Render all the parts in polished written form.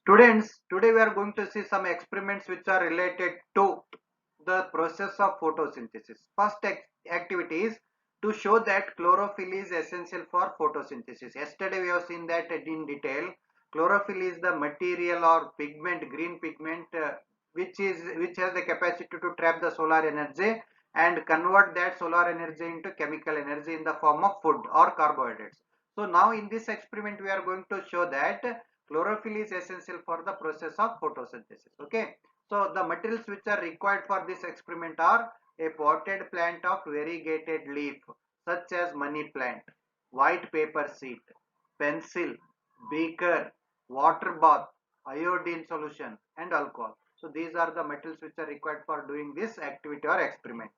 Students, today we are going to see some experiments which are related to the process of photosynthesis. First activity is to show that chlorophyll is essential for photosynthesis. Yesterday we have seen that in detail. Chlorophyll is the material or pigment, green pigment, which has the capacity to trap the solar energy and convert that solar energy into chemical energy in the form of food or carbohydrates. So now in this experiment we are going to show that chlorophyll is essential for the process of photosynthesis. Okay. So the materials which are required for this experiment are a potted plant of variegated leaf such as money plant, white paper seed, pencil, beaker, water bath, iodine solution and alcohol. So these are the materials which are required for doing this activity or experiment.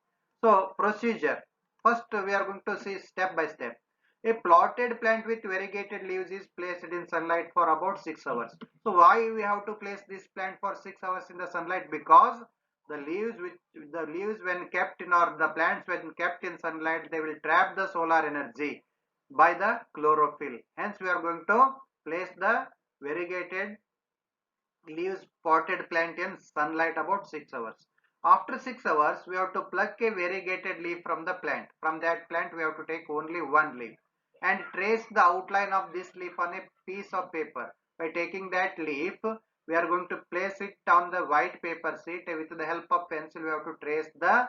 So procedure. First we are going to see step by step. A plotted plant with variegated leaves is placed in sunlight for about 6 hours. So why we have to place this plant for 6 hours in the sunlight? Because the leaves when kept in, or the plants when kept in sunlight, they will trap the solar energy by the chlorophyll. Hence we are going to place the variegated leaves potted plant in sunlight about 6 hours. After 6 hours, we have to pluck a variegated leaf from the plant. From that plant, we have to take only one leaf and trace the outline of this leaf on a piece of paper. By taking that leaf, we are going to place it on the white paper sheet. With the help of pencil, we have to trace the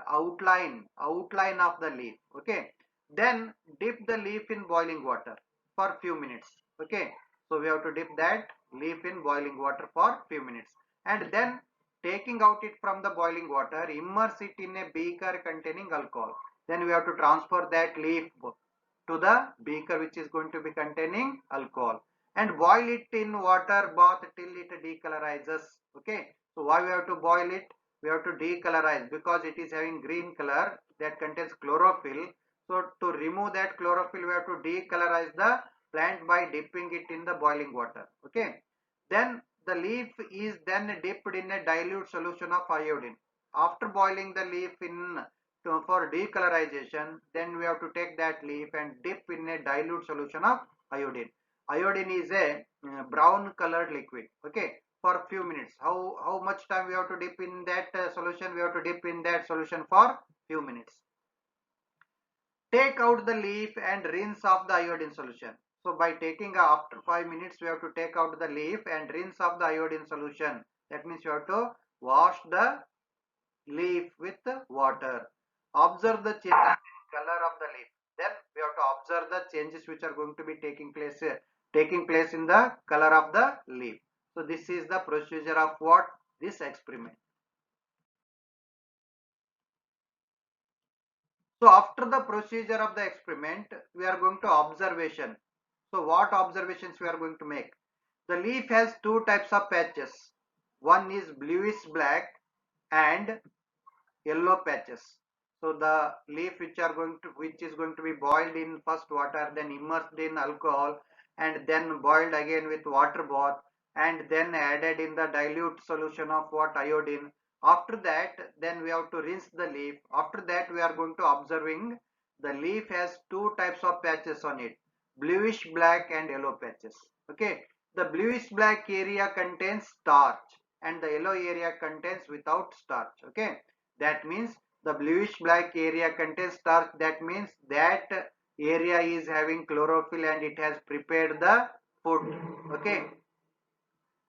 outline of the leaf. Okay. Then dip the leaf in boiling water for few minutes. Okay. So we have to dip that leaf in boiling water for few minutes, and then taking out it from the boiling water, immerse it in a beaker containing alcohol. Then we have to transfer that leaf to the beaker which is going to be containing alcohol and boil it in water bath till it decolorizes. Okay. So why we have to boil it? We have to decolorize because it is having green color that contains chlorophyll. So to remove that chlorophyll, we have to decolorize the plant by dipping it in the boiling water. Okay. Then the leaf is then dipped in a dilute solution of iodine. After boiling the leaf for decolorization, then we have to take that leaf and dip in a dilute solution of iodine. Iodine is a brown colored liquid. Okay. For a few minutes. How much time we have to dip in that solution? We have to dip in that solution for few minutes. Take out the leaf and rinse off the iodine solution. So by taking after 5 minutes, we have to take out the leaf and rinse off the iodine solution. That means you have to wash the leaf with water. Observe the changes in color of the leaf. Then we have to observe the changes which are going to be taking place in the color of the leaf. So this is the procedure of what? This experiment. So after the procedure of the experiment, we are going to observation. So what observations we are going to make? The leaf has two types of patches. One is bluish black and yellow patches. So the leaf which is going to be boiled in first water, then immersed in alcohol, and then boiled again with water bath, and then added in the dilute solution of what? Iodine. After that, then we have to rinse the leaf. After that, we are going to observing the leaf has two types of patches on it, bluish black and yellow patches. Okay. The bluish black area contains starch and the yellow area contains without starch. Okay. That means the bluish black area contains starch. That means that area is having chlorophyll and it has prepared the food. Okay.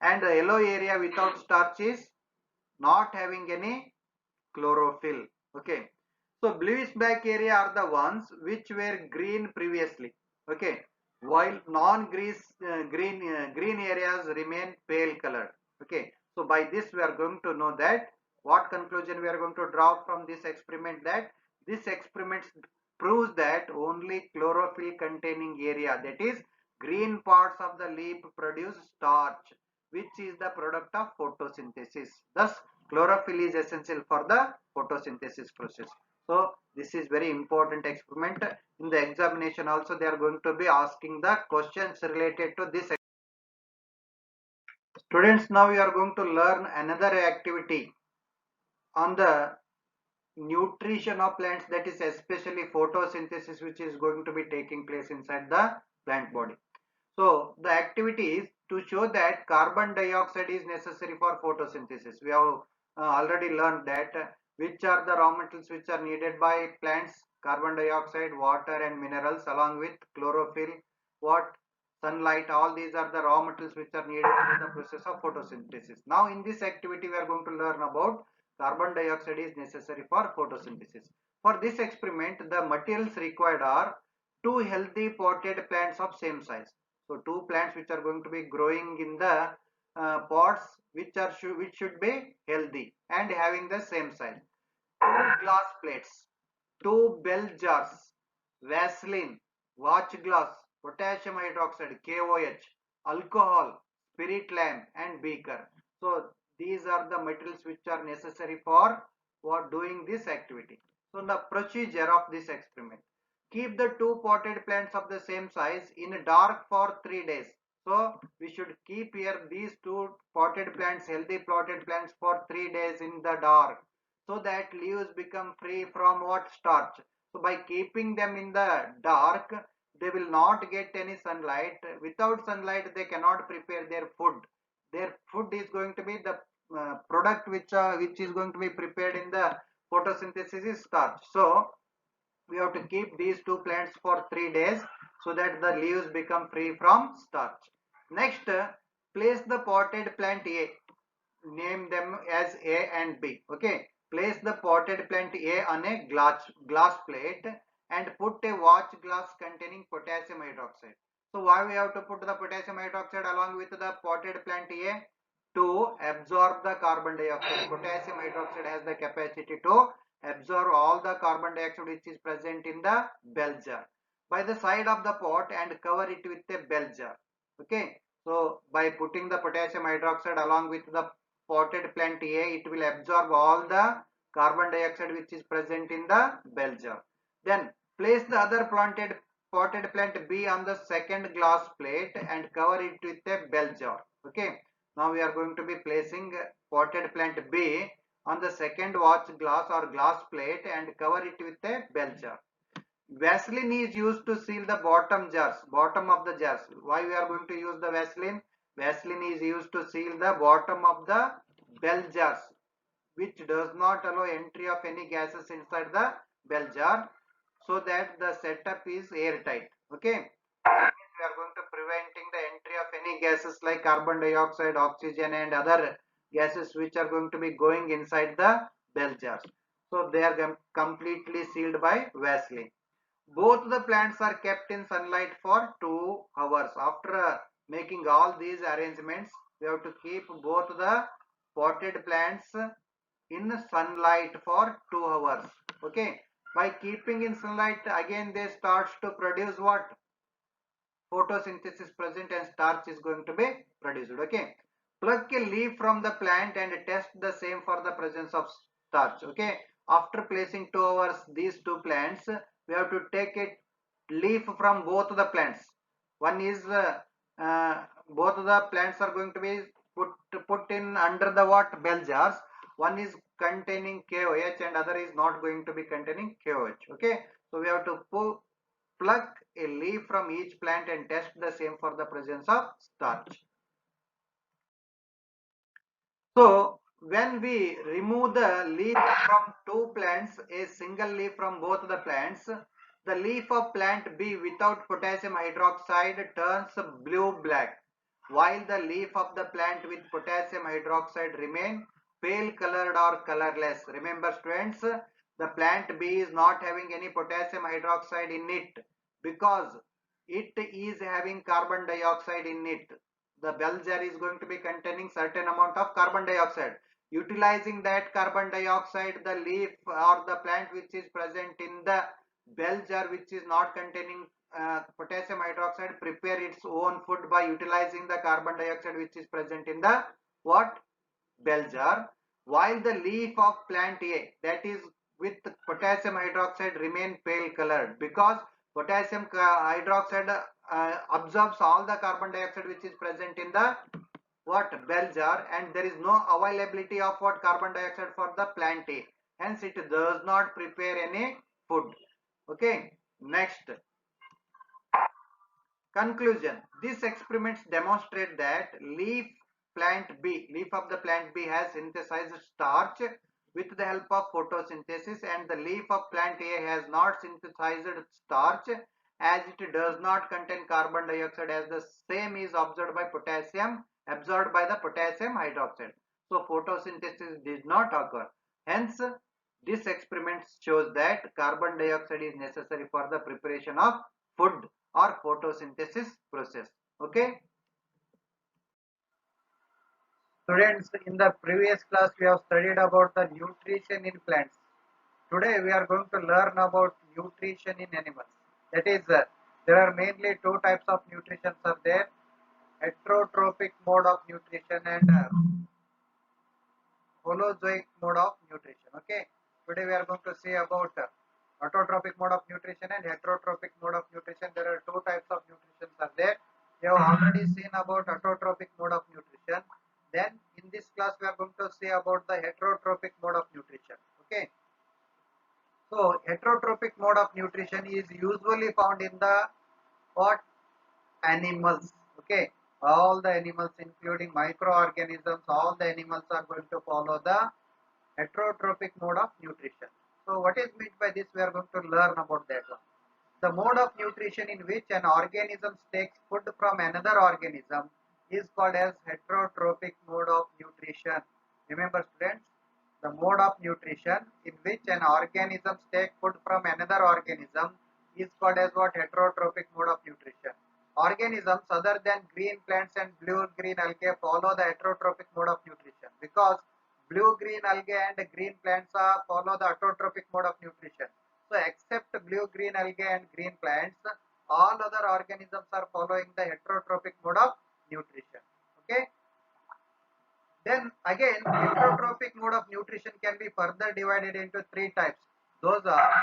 And the yellow area without starch is not having any chlorophyll. Okay. So bluish black area are the ones which were green previously. Okay. While green areas remain pale colored. Okay. So by this we are going to know that what conclusion we are going to draw from this experiment, that this experiment proves that only chlorophyll containing area, that is green parts of the leaf, produce starch, which is the product of photosynthesis. Thus chlorophyll is essential for the photosynthesis process. So this is very important experiment. In the examination also they are going to be asking the questions related to this. Students, now we are going to learn another activity on the nutrition of plants, that is especially photosynthesis, which is going to be taking place inside the plant body. So the activity is to show that carbon dioxide is necessary for photosynthesis. We have already learned that which are the raw materials which are needed by plants: carbon dioxide, water and minerals, along with chlorophyll, what, sunlight. All these are the raw materials which are needed in the process of photosynthesis. Now in this activity we are going to learn about carbon dioxide is necessary for photosynthesis. For this experiment, the materials required are two healthy potted plants of same size. So two plants which are going to be growing in the pots which should be healthy and having the same size. Two glass plates, two bell jars, Vaseline, watch glass, potassium hydroxide KOH, alcohol, spirit lamp and beaker. So these are the materials which are necessary for doing this activity. So the procedure of this experiment: keep the two potted plants of the same size in dark for 3 days. So we should keep here these two potted plants, healthy potted plants, for 3 days in the dark, so that leaves become free from what, starch. So by keeping them in the dark, they will not get any sunlight. Without sunlight they cannot prepare their food. Their food is going to be the product which is going to be prepared in the photosynthesis is starch. So we have to keep these two plants for 3 days so that the leaves become free from starch. Next, place the potted plant A. Name them as A and B. Okay. Place the potted plant A on a glass plate and put a watch glass containing potassium hydroxide. So why we have to put the potassium hydroxide along with the potted plant A? To absorb the carbon dioxide. Potassium hydroxide has the capacity to absorb all the carbon dioxide which is present in the bell jar. By the side of the pot and cover it with a bell jar. Okay. So by putting the potassium hydroxide along with the potted plant A, it will absorb all the carbon dioxide which is present in the bell jar. Then place the other potted plant B on the second glass plate and cover it with a bell jar. Okay. Now we are going to be placing potted plant B on the second watch glass or glass plate and cover it with a bell jar. Vaseline is used to seal the bottom of the jars. Why we are going to use the Vaseline? Vaseline is used to seal the bottom of the bell jars, which does not allow entry of any gases inside the bell jar, so that the setup is airtight. Okay. We are going to preventing the entry of any gases like carbon dioxide, oxygen and other gases which are going to be going inside the bell jars. So they are completely sealed by Vaseline. Both the plants are kept in sunlight for 2 hours. After making all these arrangements, we have to keep both the potted plants in sunlight for 2 hours. Okay. By keeping in sunlight, again they start to produce what? Photosynthesis present and starch is going to be produced. Okay. Pluck a leaf from the plant and test the same for the presence of starch. Okay. After placing 2 hours these two plants, we have to take a leaf from both the plants. One is both the plants are going to be put in under the what? Bell jars. One is containing KOH and other is not going to be containing KOH. Okay. So we have to pluck a leaf from each plant and test the same for the presence of starch. So when we remove the leaf from two plants, a single leaf from both the plants, the leaf of plant B without potassium hydroxide turns blue-black, while the leaf of the plant with potassium hydroxide remain pale colored or colorless. Remember students, the plant B is not having any potassium hydroxide in it because it is having carbon dioxide in it. The bell jar is going to be containing certain amount of carbon dioxide. Utilizing that carbon dioxide, the leaf or the plant which is present in the bell jar which is not containing potassium hydroxide prepare its own food by utilizing the carbon dioxide which is present in the what? Bell jar, while the leaf of plant A, that is with potassium hydroxide, remain pale colored because potassium hydroxide absorbs all the carbon dioxide which is present in the what? Bell jar, and there is no availability of what? Carbon dioxide for the plant A, hence it does not prepare any food. Okay. Next, Conclusion. These experiments demonstrate that leaf of the plant B has synthesized starch with the help of photosynthesis, and the leaf of plant A has not synthesized starch as it does not contain carbon dioxide, as the same is absorbed by the potassium hydroxide. So photosynthesis did not occur. Hence, this experiment shows that carbon dioxide is necessary for the preparation of food or photosynthesis process. Okay. Students, in the previous class we have studied about the nutrition in plants. Today we are going to learn about nutrition in animals. That is, there are mainly two types of nutrition are there: heterotrophic mode of nutrition and holozoic mode of nutrition. Okay. Today we are going to see about autotrophic mode of nutrition and heterotrophic mode of nutrition. There are two types of nutrition are there. We have already seen about autotrophic mode of nutrition. Then in this class we are going to see about the heterotrophic mode of nutrition. Okay. So heterotrophic mode of nutrition is usually found in the what? Animals. Okay. All the animals including microorganisms, all the animals are going to follow the heterotrophic mode of nutrition. So what is meant by this? We are going to learn about that one. The mode of nutrition in which an organism takes food from another organism is called as heterotrophic mode of nutrition. Remember students, the mode of nutrition in which an organism takes food from another organism is called as what? Heterotrophic mode of nutrition. Organisms other than green plants and blue-green algae follow the heterotrophic mode of nutrition, because blue-green algae and green plants follow the autotrophic mode of nutrition. So except blue-green algae and green plants, all other organisms are following the heterotrophic mode of nutrition. Okay. Then again, heterotrophic mode of nutrition can be further divided into three types. Those are: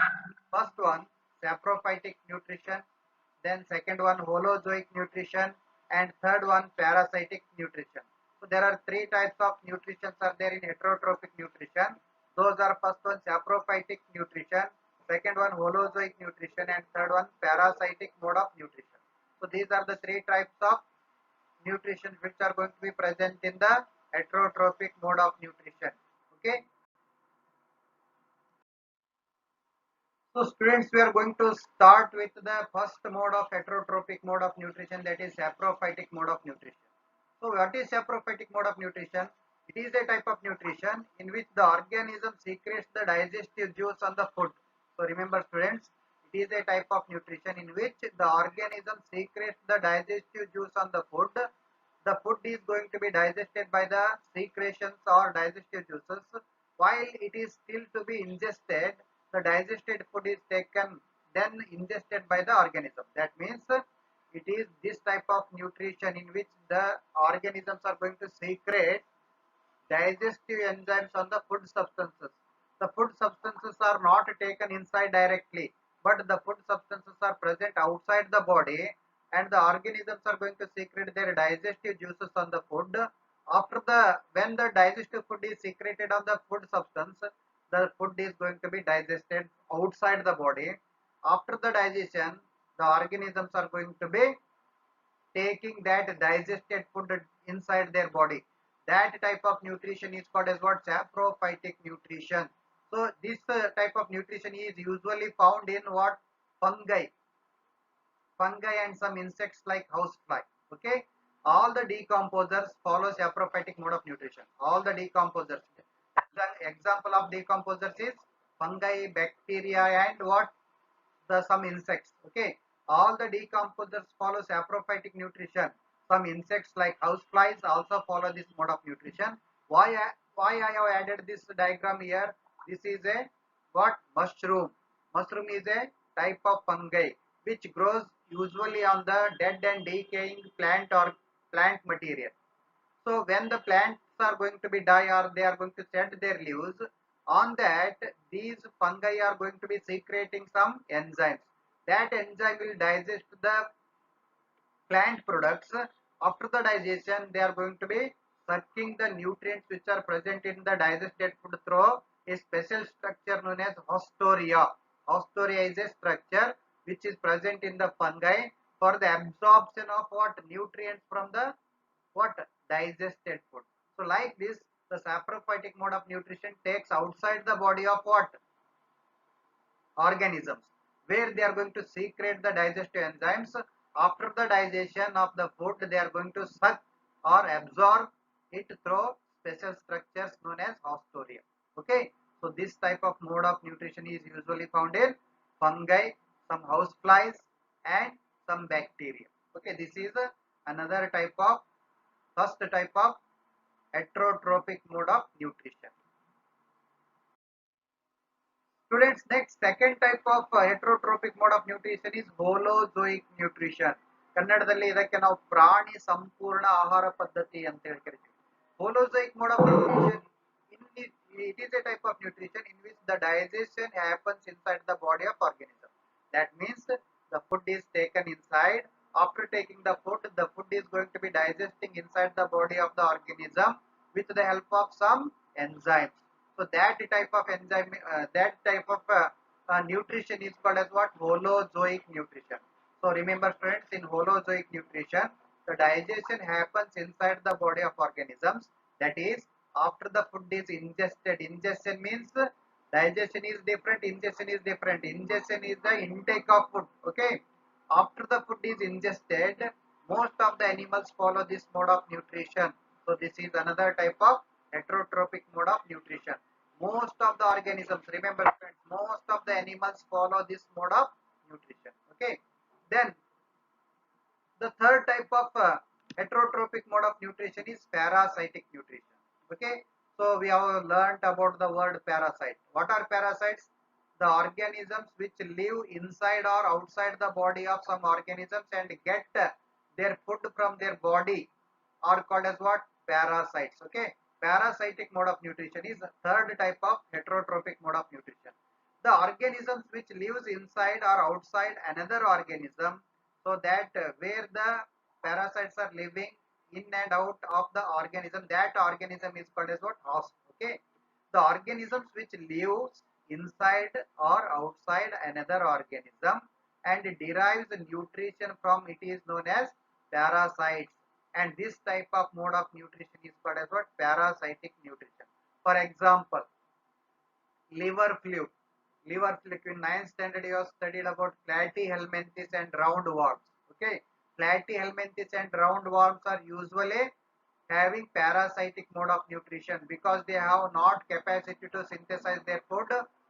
first one, saprophytic nutrition; then second one, holozoic nutrition; and third one, parasitic nutrition. So there are three types of nutrition are there in heterotrophic nutrition. Those are: first one, saprophytic nutrition; second one, holozoic nutrition; and third one, parasitic mode of nutrition. So these are the three types of nutrition which are going to be present in the heterotrophic mode of nutrition. Okay. So students, we are going to start with the first mode of heterotrophic mode of nutrition, that is saprophytic mode of nutrition. So what is saprophytic mode of nutrition? It is a type of nutrition in which the organism secretes the digestive juice on the food. So remember students, it is a type of nutrition in which the organism secretes the digestive juice on the food. The food is going to be digested by the secretions or digestive juices. While it is still to be ingested, the digested food is taken, then ingested by the organism. That means it is this type of nutrition in which the organisms are going to secrete digestive enzymes on the food substances. The food substances are not taken inside directly, but the food substances are present outside the body, and the organisms are going to secrete their digestive juices on the food. When the digestive food is secreted on the food substance, the food is going to be digested outside the body. After the digestion, the organisms are going to be taking that digested food inside their body. That type of nutrition is called as what? Saprophytic nutrition. So this type of nutrition is usually found in what? Fungi and some insects like housefly. Okay. All the decomposers follow saprophytic mode of nutrition. All the decomposers. The example of decomposers is fungi, bacteria, and what? Some insects. Okay. All the decomposers follow saprophytic nutrition. Some insects like houseflies also follow this mode of nutrition. Why I have added this diagram here? This is a what? Mushroom. Mushroom is a type of fungi which grows usually on the dead and decaying plant or plant material. So when the plants are going to be die or they are going to shed their leaves, on that these fungi are going to be secreting some enzymes. That enzyme will digest the plant products. After the digestion, they are going to be sucking the nutrients which are present in the digested food through a special structure known as haustoria. Haustoria is a structure which is present in the fungi. for the absorption of what nutrients from the what digested food. So like this, the saprophytic mode of nutrition takes outside the body of what organisms, where they are going to secrete the digestive enzymes. After the digestion of the food, they are going to suck or absorb it through special structures known as haustoria. Okay, so this type of mode of nutrition is usually found in fungi, some houseflies, and some bacteria. Okay, this is another type of first type of heterotrophic mode of nutrition. Students, next second type of heterotrophic mode of nutrition is holozoic nutrition. ಕನ್ನಡದಲ್ಲಿ ಇದಕ್ಕೆ ನಾವು ಪ್ರಾಣಿ ಸಂಪೂರ್ಣ ಆಹಾರ ಪದ್ಧತಿ ಅಂತ ಹೇಳಿ ಕರಿತೀವಿ. Holozoic mode of nutrition, it is a type of nutrition in which the digestion happens inside the body of organism. That means the food is taken inside. After taking the food is going to be digesting inside the body of the organism with the help of some enzymes. So that type of enzyme, that type of nutrition is called as what? Holozoic nutrition. So remember friends, in holozoic nutrition, the digestion happens inside the body of organisms. That is, after the food is ingested. Ingestion means digestion is different, ingestion is different. Ingestion is the intake of food. Okay. After the food is ingested, most of the animals follow this mode of nutrition. So this is another type of heterotrophic mode of nutrition. Most of the organisms, remember friends, most of the animals follow this mode of nutrition. Okay. Then the third type of heterotrophic mode of nutrition is parasitic nutrition. Okay. So we have learnt about the word parasite. What are parasites? The organisms which live inside or outside the body of some organisms and get their food from their body are called as what? Parasites. Okay. Parasitic mode of nutrition is the third type of heterotrophic mode of nutrition. The organisms which lives inside or outside another organism, so that where the parasites are living in and out of the organism, that organism is called as what? Host. Okay. The organisms which lives inside or outside another organism and derives nutrition from it is known as parasites. And this type of mode of nutrition is called as what? Parasitic nutrition. For example, liver fluke. Liver fluke in 9th standard you have studied about platyhelminthes and roundworms. Okay, platyhelminthes and roundworms are usually having parasitic mode of nutrition because they have not capacity to synthesize their food,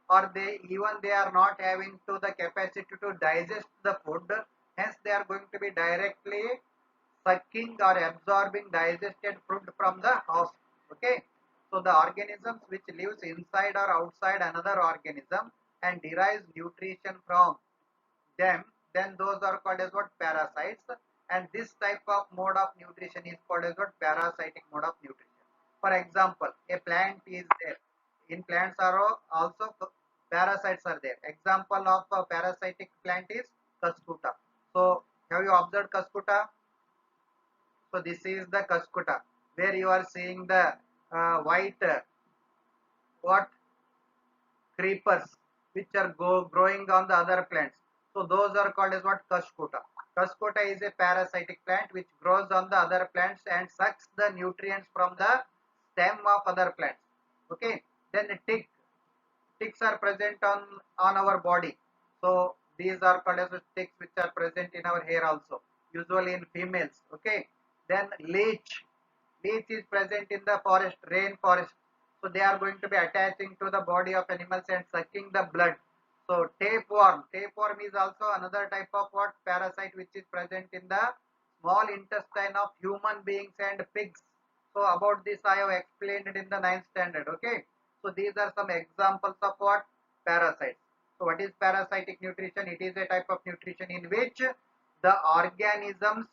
or they are not having to the capacity to digest the food. Hence they are going to be directly sucking or absorbing digested food from the host. Okay, so the organisms which lives inside or outside another organism and derives nutrition from them, then those are called as what? Parasites. And this type of mode of nutrition is called as what? Parasitic mode of nutrition. For example, a plant is there. In plants are also parasites are there. Example of a parasitic plant is Cuscuta. So have you observed Cuscuta? So this is the Cuscuta, where you are seeing the white what creepers which are growing on the other plants. So those are called as what? Cuscuta. Cuscuta is a parasitic plant which grows on the other plants and sucks the nutrients from the stem of other plants. Okay. Then tick. Ticks are present on our body. So these are called as ticks which are present in our hair also, usually in females. Okay. Then leech. Leech is present in the forest, rain forest. So they are going to be attaching to the body of animals and sucking the blood. So tapeworm. Tapeworm is also another type of what? Parasite which is present in the small intestine of human beings and pigs. So about this I have explained it in the 9th standard. Okay. So these are some examples of what? Parasites. So what is parasitic nutrition? It is a type of nutrition in which the organisms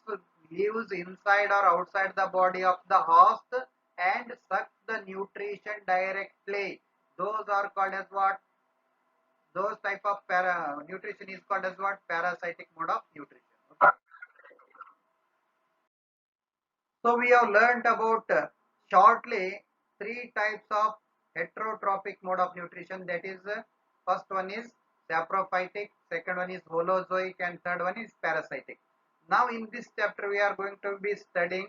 lives inside or outside the body of the host and sucks the nutrition directly. Those are called as what? Those type of nutrition is called as what? Parasitic mode of nutrition. Okay. So we have learned about shortly three types of heterotrophic mode of nutrition. That is, first one is saprophytic, second one is holozoic, and third one is parasitic. Now in this chapter we are going to be studying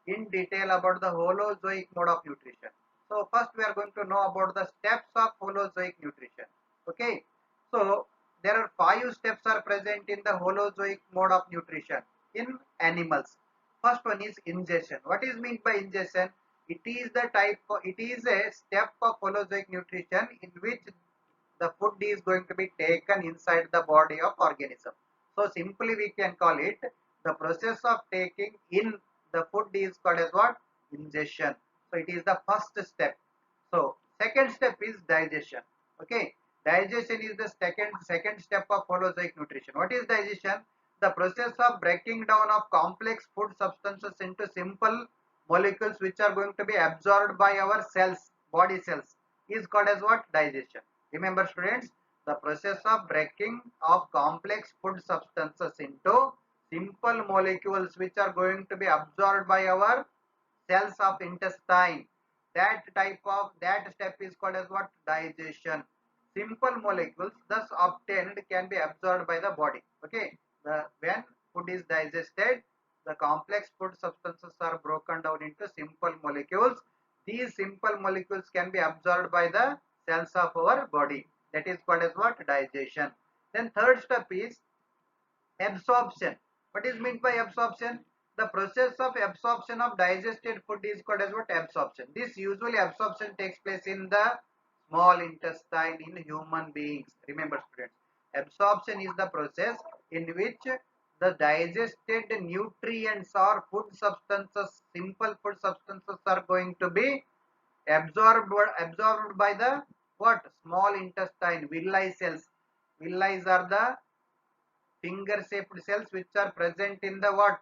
in detail about the holozoic mode of nutrition. So first we are going to know about the steps of holozoic nutrition. Okay. So there are 5 steps are present in the holozoic mode of nutrition in animals. First one is ingestion. What is meant by ingestion? It is a step of holozoic nutrition in which the food is going to be taken inside the body of organism. So simply we can call it the process of taking in the food is called as what? Ingestion. So it is the first step. So second step is digestion. Okay. Digestion is the second step of holozoic nutrition. What is digestion? The process of breaking down of complex food substances into simple molecules which are going to be absorbed by our cells, body cells, is called as what? Digestion. Remember students, the process of breaking of complex food substances into simple molecules which are going to be absorbed by our cells of intestine. That step is called as what? Digestion. Simple molecules thus obtained can be absorbed by the body. Okay. When food is digested, the complex food substances are broken down into simple molecules. These simple molecules can be absorbed by the cells of our body. That is called as what? Digestion. Then third step is absorption. What is meant by absorption? The process of absorption of digested food is called as what? Absorption. This usually absorption takes place in the small intestine in human beings. Remember students, absorption is the process in which the digested nutrients or food substances, simple food substances are going to be absorbed by the what? Small intestine, villi cells. Villi are the finger shaped cells which are present in the what?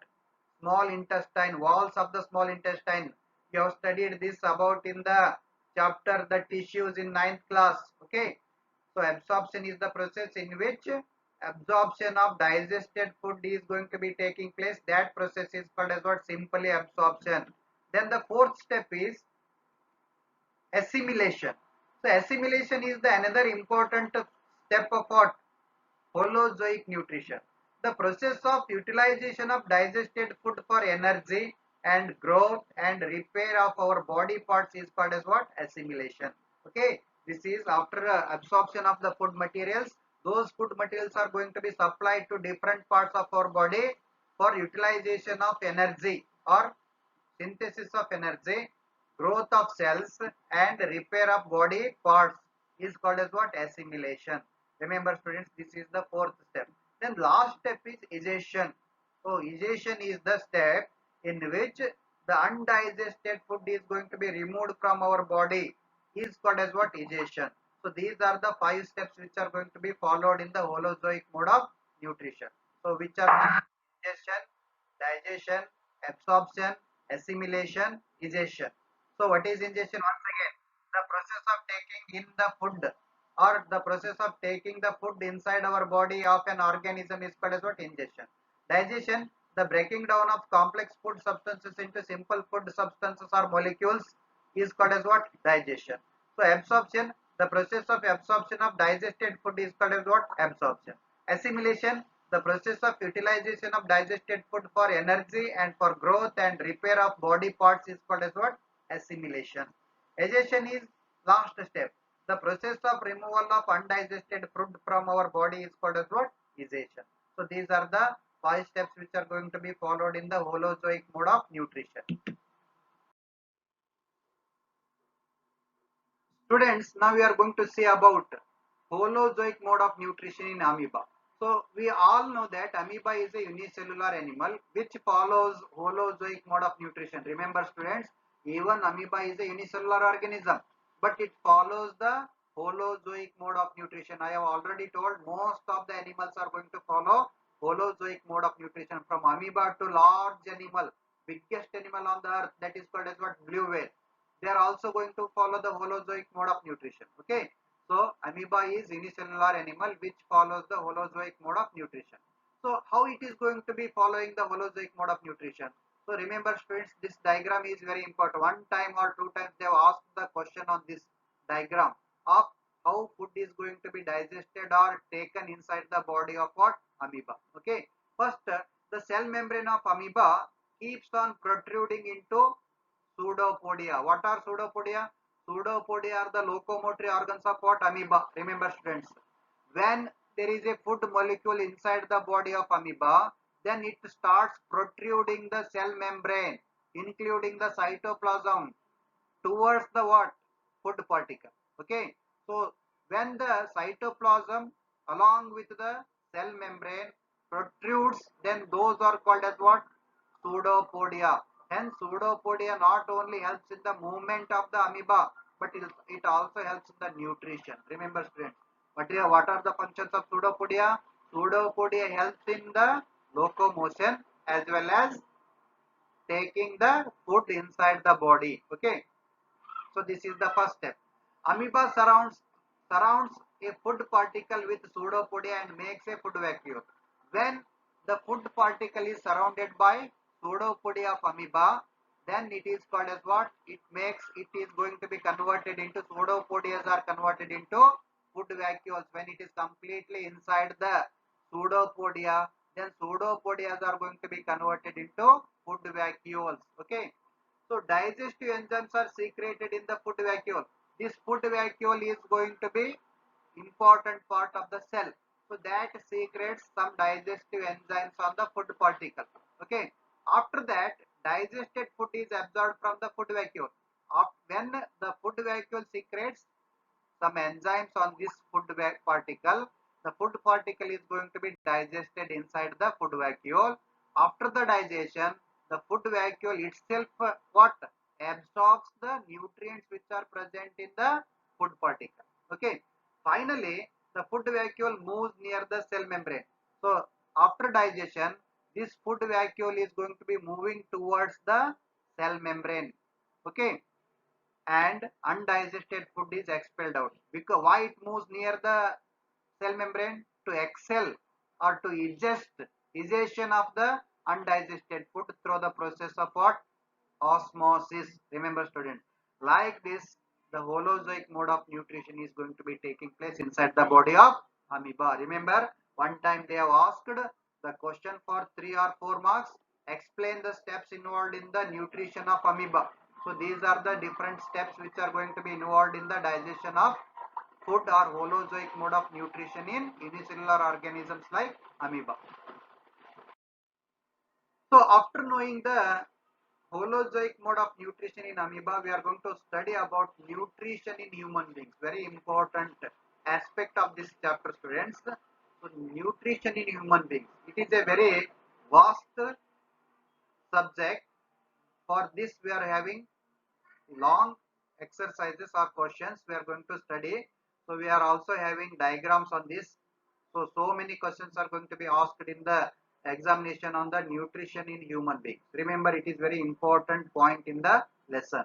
Small intestine, walls of the small intestine. You have studied this about in the chapter the tissues in ninth class. Okay. So absorption is the process in which absorption of digested food is going to be taking place. That process is called as what? Simply absorption. Then the fourth step is assimilation. So assimilation is the another important step of what? Holozoic nutrition. The process of utilization of digested food for energy and growth and repair of our body parts is called as what? Assimilation. Okay. This is after absorption of the food materials. Those food materials are going to be supplied to different parts of our body for utilization of energy or synthesis of energy, growth of cells and repair of body parts is called as what? Assimilation. Remember students, this is the fourth step. Then last step is egestion. So egestion is the step in which the undigested food is going to be removed from our body is called as what? Egestion. So these are the 5 steps which are going to be followed in the holozoic mode of nutrition. So which are ingestion, digestion, absorption, assimilation, egestion. So what is ingestion? Once again, the process of taking in the food or the process of taking the food inside our body of an organism is called as what? Ingestion. Digestion, the breaking down of complex food substances into simple food substances or molecules is called as what? Digestion. So absorption, the process of absorption of digested food is called as what? Absorption. Assimilation, the process of utilization of digested food for energy and for growth and repair of body parts is called as what? Assimilation. Egestion is last step. The process of removal of undigested food from our body is called as what? Egestion. So these are the 5 steps which are going to be followed in the holozoic mode of nutrition. Students, now we are going to see about holozoic mode of nutrition in amoeba. So we all know that amoeba is a unicellular animal which follows holozoic mode of nutrition. Remember students, even amoeba is a unicellular organism, but it follows the holozoic mode of nutrition. I have already told most of the animals are going to follow holozoic mode of nutrition, from amoeba to large animal, biggest animal on the earth, that is called as what? Blue whale. They are also going to follow the holozoic mode of nutrition. Okay. So amoeba is unicellular animal which follows the holozoic mode of nutrition. So how it is going to be following the holozoic mode of nutrition? So remember students, this diagram is very important. One time or two times they have asked the question on this diagram of how food is going to be digested or taken inside the body of what? Amoeba. Okay. First, the cell membrane of amoeba keeps on protruding into pseudopodia. What are pseudopodia? Pseudopodia are the locomotory organs of what? Amoeba. Remember students, when there is a food molecule inside the body of amoeba, then it starts protruding the cell membrane, including the cytoplasm, towards the what? Food particle. Okay. So when the cytoplasm along with the cell membrane protrudes, then those are called as what? Pseudopodia. Hence pseudopodia not only helps in the movement of the amoeba, but it also helps in the nutrition. Remember students, what are the functions of pseudopodia? Pseudopodia helps in the locomotion as well as taking the food inside the body. Okay. So this is the first step. Amoeba surrounds a food particle with pseudopodia and makes a food vacuole. When the food particle is surrounded by pseudopodia of amoeba, then it is called as what? It is going to be converted into pseudopodias are converted into food vacuoles. When it is completely inside the pseudopodia, then pseudopodias are going to be converted into food vacuoles. Okay. So digestive enzymes are secreted in the food vacuole. This food vacuole is going to be important part of the cell. So that secretes some digestive enzymes on the food particle. Okay. After that, digested food is absorbed from the food vacuole. When the food vacuole secretes some enzymes on this food particle, the food particle is going to be digested inside the food vacuole. After the digestion, the food vacuole itself what? Absorbs the nutrients which are present in the food particle. Okay. Finally, the food vacuole moves near the cell membrane. So after digestion, this food vacuole is going to be moving towards the cell membrane. Okay. And undigested food is expelled out. Because why it moves near the cell membrane? To exhale or to digestion of the undigested food through the process of what? Osmosis. Remember students, like this the holozoic mode of nutrition is going to be taking place inside the body of amoeba. Remember, one time they have asked the question for 3 or 4 marks, explain the steps involved in the nutrition of amoeba. So these are the different steps which are going to be involved in the digestion of food or holozoic mode of nutrition in unicellular organisms like amoeba. So after knowing the holozoic mode of nutrition in amoeba, we are going to study about nutrition in human beings. Very important aspect of this chapter, students. So nutrition in human beings, it is a very vast subject. For this we are having long exercises or questions we are going to study. So we are also having diagrams on this. So many questions are going to be asked in the examination on the nutrition in human beings. Remember, it is very important point in the lesson.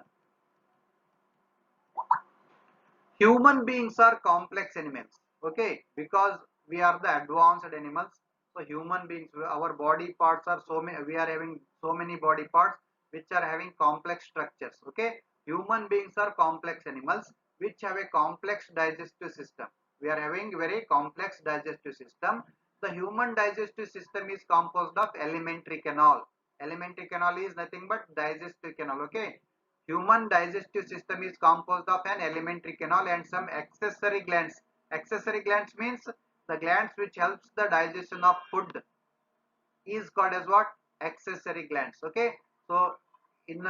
Human beings are complex animals. Okay, because we are the advanced animals. So human beings, our body parts are so many. We are having so many body parts which are having complex structures. Okay, human beings are complex animals which have a complex digestive system. We are having very complex digestive system. The human digestive system is composed of alimentary canal. Alimentary canal is nothing but digestive canal. Okay, human digestive system is composed of an alimentary canal and some accessory glands. Accessory glands means the glands which helps the digestion of food is called as what? Accessory glands. Okay, so in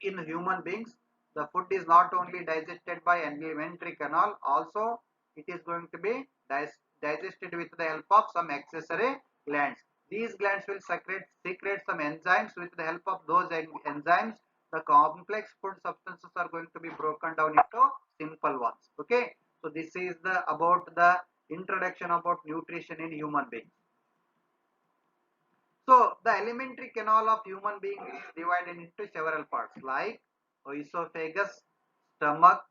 in human beings, the food is not only digested by alimentary canal, also it is going to be digested with the help of some accessory glands. These glands will secrete some enzymes. With the help of those enzymes, the complex food substances are going to be broken down into simple ones. Okay, so this is the about the introduction about nutrition in human beings. So the alimentary canal of human being is divided into several parts like esophagus, stomach,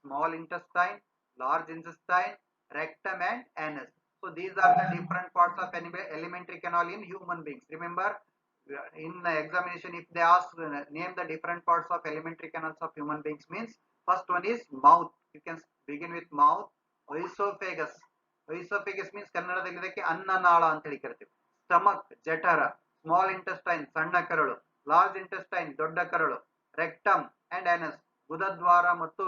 small intestine, large intestine, rectum and anus. So these are the different parts of alimentary canal in human beings. Remember, in the examination if they ask name the different parts of alimentary canals of human beings means first one is mouth. You can begin with mouth. Esophagus. Esophagus means ಕನ್ನಡದಲ್ಲಿ ಇದಕ್ಕೆ ಅನ್ನನಾಳ ಅಂತ ಹೇಳಿ ಕರಿತೀವಿ. Stomach, ಜಠರ. Small intestine ಸಣ್ಣ ಕರಳು, large intestine ದೊಡ್ಡ ಕರಳು, ರೆಕ್ಟಮ್ ಅಂಡ್ ಆನಸ್ ಗುದದ್ವಾರ ಮತ್ತು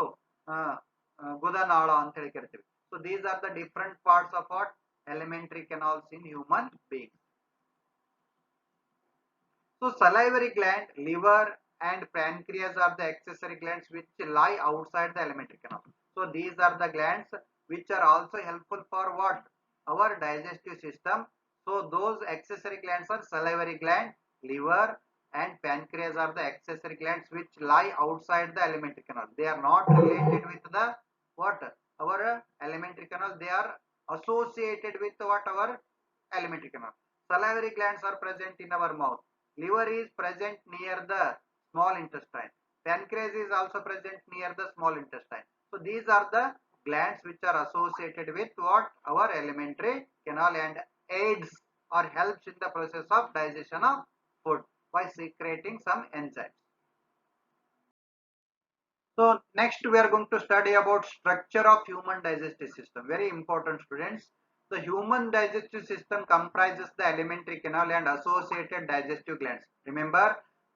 ಗುದನಾಳ ಅಂತ ಹೇಳಿ ಕರಿತೀವಿ. So these are the different parts of what elementary canals in human beings. So salivary gland, liver and pancreas are the accessory glands which lie outside the alimentary canal. So these are the glands which are also helpful for what? Our digestive system. So those accessory glands are salivary gland, liver and pancreas are the accessory glands which lie outside the alimentary canal. They are not related with the what? Our alimentary canal. They are associated with what? Our alimentary canal. Salivary glands are present in our mouth. Liver is present near the small intestine. Pancreas is also present near the small intestine. So these are the glands which are associated with what? Our alimentary canal and aids or helps in the process of digestion of food by secreting some enzymes. So next we are going to study about structure of human digestive system. Very important, students. The human digestive system comprises the alimentary canal and associated digestive glands. Remember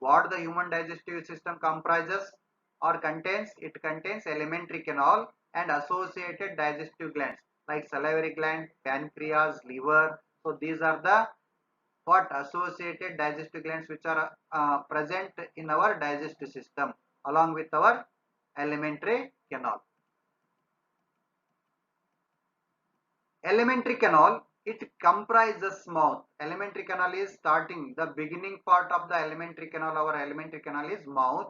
what the human digestive system comprises or contains? It contains alimentary canal and associated digestive glands like salivary gland, pancreas, liver. So these are the what associated digestive glands which are present in our digestive system along with our alimentary canal. Alimentary canal, it comprises mouth. Alimentary canal is starting the beginning part of the alimentary canal. Our alimentary canal is mouth,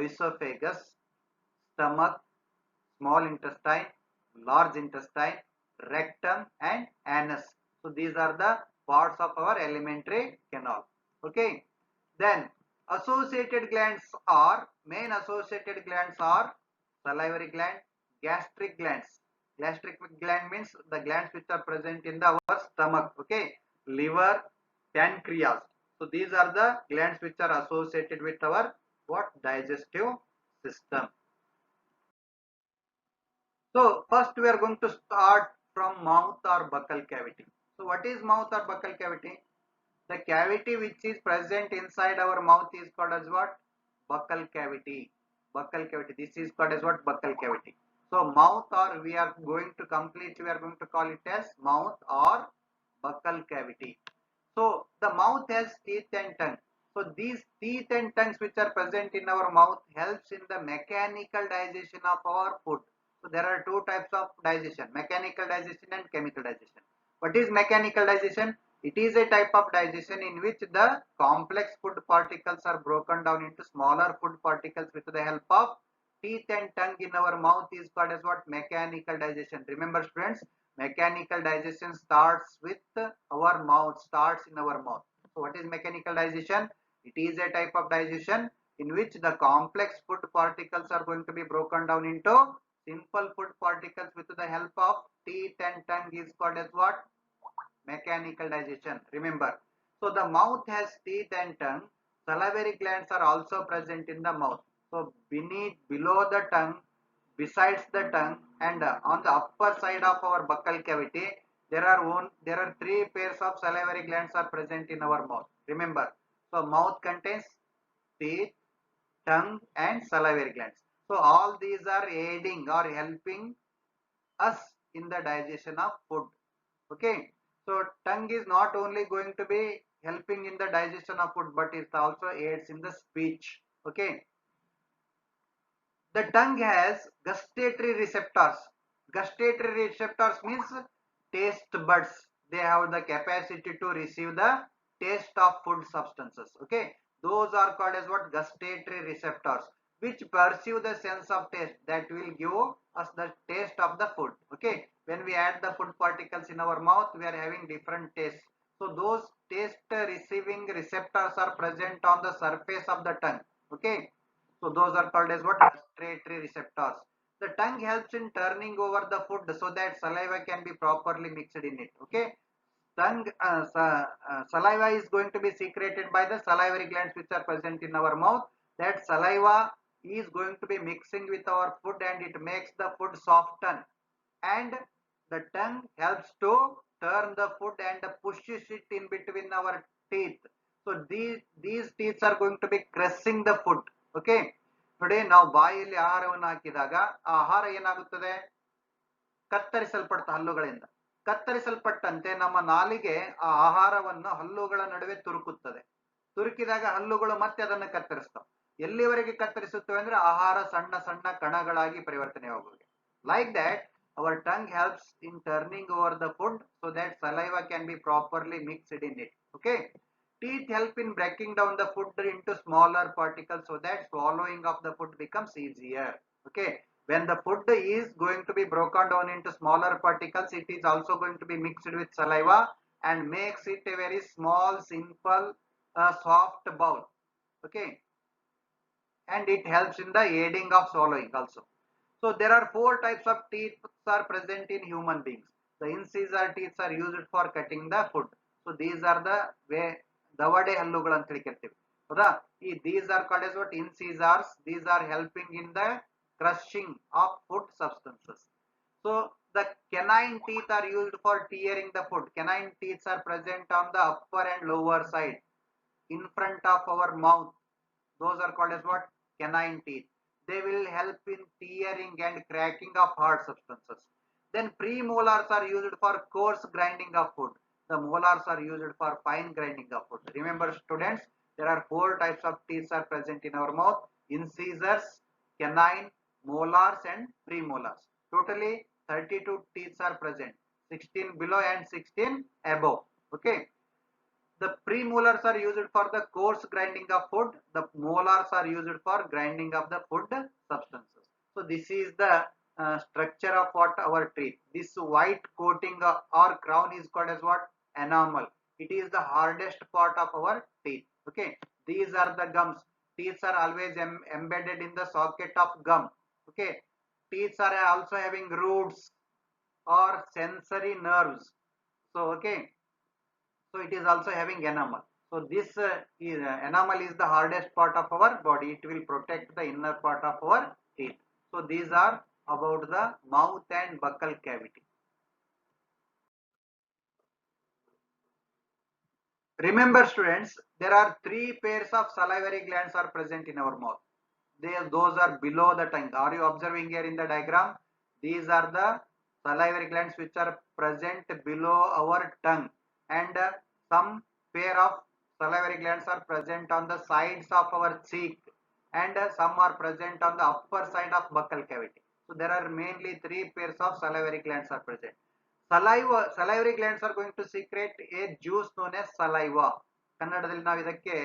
esophagus, stomach, small intestine, large intestine, rectum and anus. So these are the parts of our alimentary canal. Okay. Then associated glands are, main associated glands are salivary gland, gastric glands. Gastric gland means the glands which are present in our stomach. Okay. Liver, pancreas. So these are the glands which are associated with our what? Digestive system. So first we are going to start from mouth or buccal cavity. So what is mouth or buccal cavity? The cavity which is present inside our mouth is called as what? Buccal cavity. Buccal cavity. This is called as what? Buccal cavity. So mouth, or we are going to call it as mouth or buccal cavity. So the mouth has teeth and tongue. So these teeth and tongues which are present in our mouth helps in the mechanical digestion of our food. So there are two types of digestion, mechanical digestion and chemical digestion. What is mechanical digestion? It is a type of digestion in which the complex food particles are broken down into smaller food particles with the help of teeth and tongue in our mouth is called as what? Mechanical digestion. Remember students, mechanical digestion starts with our mouth, starts in our mouth. So what is mechanical digestion? It is a type of digestion in which the complex food particles are going to be broken down into simple food particles with the help of teeth and tongue is called as what? Mechanical digestion. Remember, so the mouth has teeth and tongue. Salivary glands are also present in the mouth. So below the tongue, besides the tongue, and on the upper side of our buccal cavity, there are three pairs of salivary glands are present in our mouth. Remember, so mouth contains teeth, tongue and salivary glands. So all these are aiding or helping us in the digestion of food. Okay. So tongue is not only going to be helping in the digestion of food, but it also aids in the speech. Okay. The tongue has gustatory receptors. Gustatory receptors means taste buds. They have the capacity to receive the taste of food substances. Okay. Those are called as what? Gustatory receptors, which perceive the sense of taste that will give us the taste of the food. Okay. When we add the food particles in our mouth, we are having different tastes. So those taste receiving receptors are present on the surface of the tongue. Okay. So those are called as what? Gustatory receptors. The tongue helps in turning over the food so that saliva can be properly mixed in it. Okay. Saliva is going to be secreted by the salivary glands which are present in our mouth. That saliva is going to be mixing with our food and it makes the food soften. And the tongue helps to turn the food and pushes it in between our teeth So these teeth are going to be crushing the food. Okay, ನೋಡಿ ನಾವು ಬಾಯಿಯಲ್ಲಿ ಆಹಾರವನ್ನು ಹಾಕಿದಾಗ ಆ ಆಹಾರ ಏನಾಗುತ್ತದೆ, ಕತ್ತರಿಸಲ್ಪಡ್ತ ಹಲ್ಲುಗಳಿಂದ. ಕತ್ತರಿಸಲ್ಪಟ್ಟಂತೆ ನಮ್ಮ ನಾಲಿಗೆ ಆ ಆಹಾರವನ್ನು ಹಲ್ಲುಗಳ ನಡುವೆ ತುರುಕುತ್ತದೆ. ತುರುಕಿದಾಗ ಹಲ್ಲುಗಳು ಮತ್ತೆ ಅದನ್ನು ಕತ್ತರಿಸ್ತವೆ. ಎಲ್ಲಿವರೆಗೆ ಕತ್ತರಿಸುತ್ತವೆ ಅಂದ್ರೆ ಆಹಾರ ಸಣ್ಣ ಸಣ್ಣ ಕಣಗಳಾಗಿ ಪರಿವರ್ತನೆಯಾಗುವುದು. Like that, our tongue helps in turning over the food so that saliva can be properly mixed in it. Okay. Teeth help in breaking down the food into smaller particles so that swallowing of the food becomes easier. Okay. When the food is going to be broken down into smaller particles, it is also going to be mixed with saliva and makes it a very small, simple, soft bowl. Okay. And it helps in the aiding of swallowing also. So there are 4 types of teeth are present in human beings. The incisor teeth are used for cutting the food. So these are the way ದವಡೆ ಹಲ್ಲುಗಳು ಅಂತ ಹೇಳಿ ಕರಿತೀವಿ ಹೌದಾ. these are called as what, incisors. These are helping in the crushing of food substances. So the canine teeth are used for tearing the food. Canine teeth are present on the upper and lower side in front of our mouth. Those are called as what, canine teeth. They will help in tearing and cracking of hard substances. Then premolars are used for coarse grinding of food. The molars are used for fine grinding of food. Remember students, there are 4 types of teeth are present in our mouth: incisors, canine, molars and premolars. Totally 32 teeth are present, 16 below and 16 above. Okay. The premolars are used for the coarse grinding of food. The molars are used for grinding of the food substances. So this is the structure of what our teeth. This white coating or crown is called as what, enamel. It is the hardest part of our teeth. Okay. These are the gums. Teeth are always embedded in the socket of gum. Okay. Teeth are also having roots or sensory nerves. So okay. So it is also having enamel. So this enamel is the hardest part of our body. It will protect the inner part of our teeth. So these are about the mouth and buccal cavity. Remember students, there are 3 pairs of salivary glands are present in our mouth. Those are below the tongue. Are you observing here in the diagram? These are the salivary glands which are present below our tongue, and some pair of salivary glands are present on the sides of our cheek, and some are present on the upper side of buccal cavity. So there are mainly 3 pairs of salivary glands are present. Salivary glands are going to secrete a juice known as saliva. ಕನ್ನಡದಲ್ಲಿ ನಾವು ಇದಕ್ಕೆ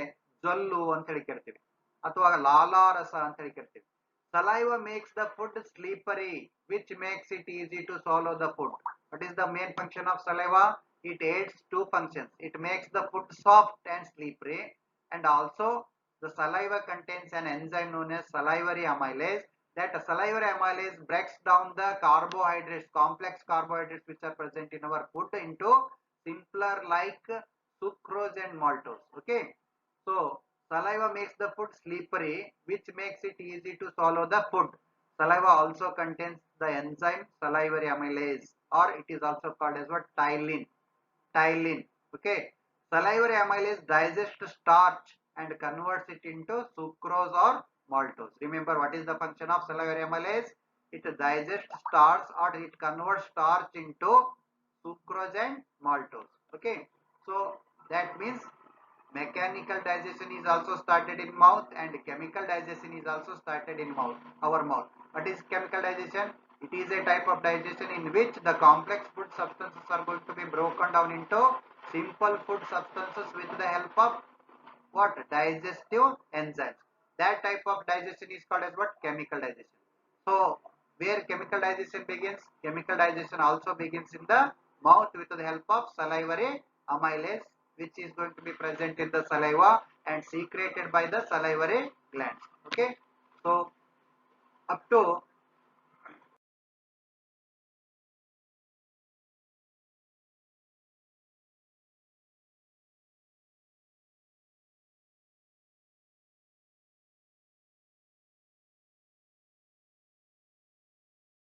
ಜೊಲ್ಲು ಅಂತ ಹೇಳಿ ಕರಿತೀವಿ ಅಥವಾ ಲಾಲಾರಸ ಅಂತ ಹೇಳಿ ಕರಿತೀವಿ. Saliva makes the food slippery, which makes it easy to swallow the food. What is the main function of saliva? It aids 2 functions. It makes the food soft and slippery, and also the saliva contains an enzyme known as salivary amylase. That salivary amylase breaks down the carbohydrates, complex carbohydrates which are present in our food into simpler like sucrose and maltose. Okay. So saliva makes the food slippery, which makes it easy to swallow the food. Saliva also contains the enzyme salivary amylase, or it is also called as what, ptyalin. Ptyalin. Okay. Salivary amylase digests starch and converts it into sucrose or maltose. Remember what is the function of salivary amylase? It digests starch or it converts starch into sucrose and maltose. Okay. So that means mechanical digestion is also started in mouth, and chemical digestion is also started in our mouth. What is chemical digestion? It is a type of digestion in which the complex food substances are going to be broken down into simple food substances with the help of what, digestive enzymes. That type of digestion is called as what, chemical digestion. So where chemical digestion begins? Chemical digestion also begins in the mouth with the help of salivary amylase, which is going to be present in the saliva and secreted by the salivary glands. Okay. So up to